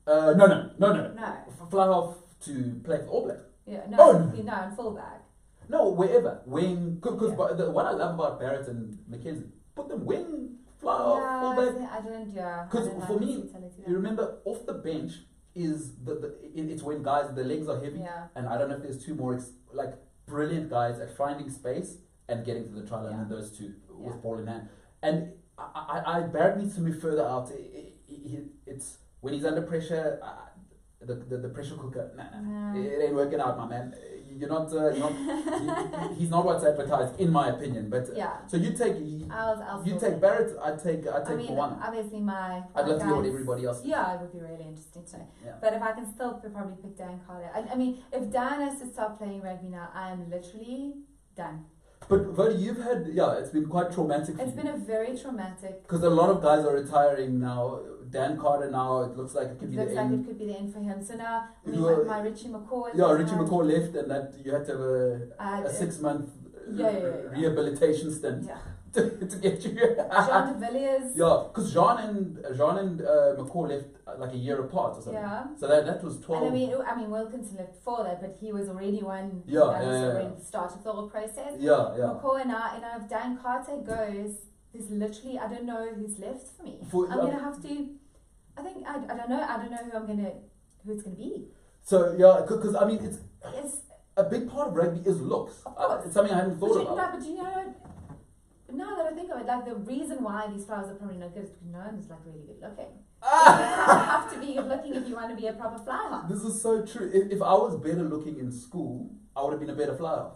No. Flyhalf to play for All Blacks. Yeah, no, in fullback. No, wherever. Wing. Because what I love about Barrett and McKenzie, put them wing, Flyhalf, fullback. I don't, Because for me, you remember, off the bench is it's when guys, the legs are heavy. Yeah. And I don't know if there's 2 more brilliant guys at finding space and getting to the try line, and those 2 with ball in hand. And Barrett needs to move further out. It's when he's under pressure, the pressure cooker. It ain't working out, my man. You're not. He's not what's advertised, in my opinion. But so you take. You take Barrett. I take Moana. Obviously, I'd love to hear what everybody else. Yeah, it would be really interesting to know. Yeah. But if I can still probably pick Dan Carter. I mean, if Dan has to stop playing rugby now, I am literally done. But Woude, you've had, it's been quite traumatic for you. It's been a very traumatic. Because a lot of guys are retiring now. Dan Carter now, it looks like it could be the end. Looks like it could be the end for him. So now, my Richie McCaw. Richie McCaw left, and that you had to have a 6-month rehabilitation stint to get you. Jean de Villiers. Yeah, because Jean and McCaw left like a year apart or something. Yeah. So that was 12. And I mean, Wilkinson left before that, but he was already one. When started the whole process. Yeah. McCaw and if Dan Carter goes, there's literally, I don't know who's left for me. I'm gonna have to. I think I don't know who it's gonna be. So because I mean it's a big part of rugby is looks. It's something I hadn't thought about. But now that I think of it, the reason why these flowers are probably not good is because no one's really good looking. I have have to be good looking if you want to be a proper fly half. This is so true. If I was better looking in school, I would have been a better fly half.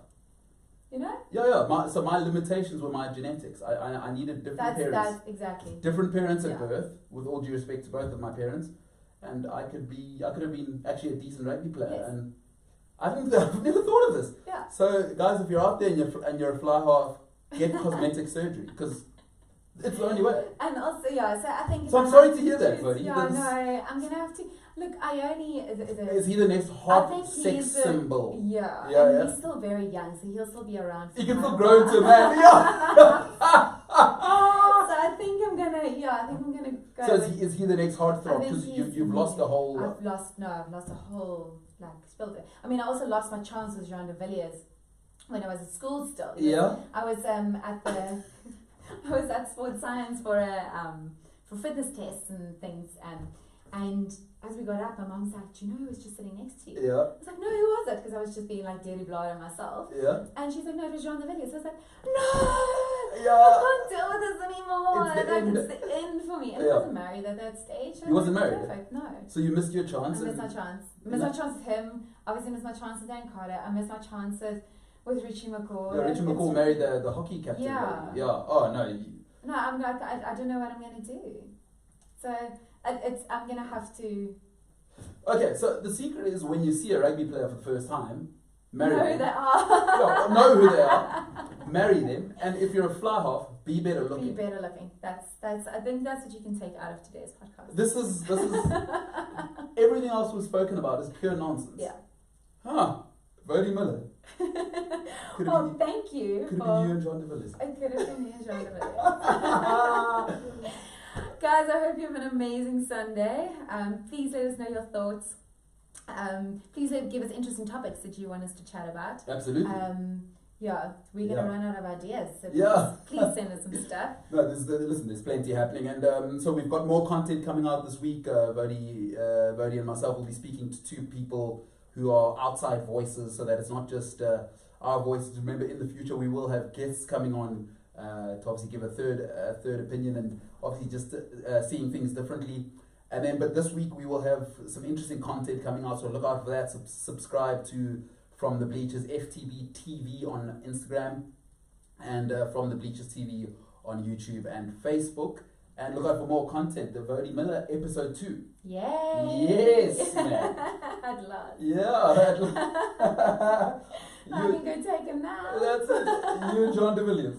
You know? Yeah. So my limitations were my genetics. I needed different parents. That's exactly. Different parents at Yeah. birth, with all due respect to both of my parents, and I could have been actually a decent rugby player. Yes. And I've never thought of this. Yeah. So guys, if you're out there and you're a fly half, get cosmetic surgery because it's the only way. And also, yeah, so I think... So I'm sorry to hear that, Woude. Yeah, no, I'm going to have to... Look, Ione Is he the next I hot think sex he's symbol? Yeah, Yeah, and yeah. he's still very young, so he'll still be around. He can for still quite grow a into a while. man. Yeah. So I think I'm gonna go. So with- is he the next heartthrob? I think Because he's- you've lost the whole. I've lost a whole spilled it. I mean, I also lost my chance with Jean de Villiers when I was at school still. Yeah. I was at the I was at sports science for fitness tests and things, and as we got up, my mom was like, "Do you know who was just sitting next to you?" Yeah. I was like, "No, who was it?" Because I was just being like dirty blood on myself. Yeah. And she's like, "No, it was Jean de Villiers." So I was like, "No, Yeah. I can't deal with this anymore. It's the end. It's the end for me." And Yeah. I wasn't married at that stage. You wasn't married? Perfect. No. So you missed your chance. I missed my chance. Missed my chance with him. Obviously, missed my chance with Dan Carter. I missed my chance with Richie McCaw. Yeah, Richie McCaw married the hockey captain. Yeah. Yeah. Oh no. No, I don't know what I'm gonna do. So I'm gonna have to. Okay, so the secret is when you see a rugby player for the first time, marry know them. who they are. Yeah, know who they are, marry them, and if you're a fly half, be better looking. Be better looking. That's. I think that's what you can take out of today's podcast. This is everything else we've spoken about is pure nonsense. Yeah. Huh. Woude Miller. Could Well, have thank you. been you and Jean de Villiers. It could have been me and Jean de Villiers. Guys, I hope you have an amazing Sunday. Please let us know your thoughts. Please give us interesting topics that you want us to chat about. Absolutely. Yeah, we're going to Yeah. run out of ideas. So Yeah. please send us some stuff. No, there's plenty happening, and so we've got more content coming out this week. Woude and myself will be speaking to two people who are outside voices, so that it's not just our voices. Remember, in the future we will have guests coming on to obviously give a third opinion, and obviously just seeing things differently. And then, but this week we will have some interesting content coming out, so look out for that. Subscribe to From the Bleachers FTB TV on Instagram, and From the Bleachers TV on YouTube and Facebook. And look out for more content. The Woude Miller episode 2. Yay! Yes, man. At last. Yeah. I can go take a nap. That's it. You and Jean de Villiers.